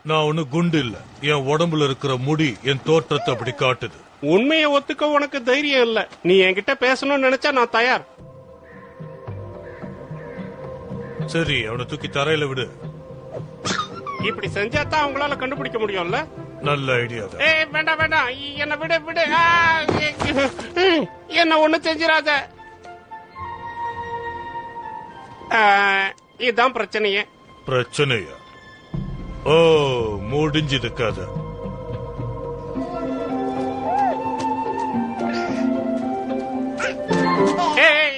நான் ஒண்ணு குண்டு இல்ல. என் உடம்புல இருக்கிற முடி என் தோற்றத்தை அப்படி காட்டுது. உண்மையை ஒத்துக்க உனக்கு தைரியம் இல்ல. நீ என்கிட்ட பேசணும்னு நினைச்சா நான் தயார். சரி, அவனை தூக்கி தரையில விடு. இப்படி செஞ்சா தான் அவங்களால கண்டுபிடிக்க முடியும்ல. நல்ல ஐடியா தான். ஏய் வேண்டாம் வேண்டாம், என்ன விடு விடு. என்ன ஒண்ணு செஞ்சிடாத. இதுதான் பிரச்சனையே. பிரச்சனையா? ஓ, முடிஞ்சது கதை. ஏய்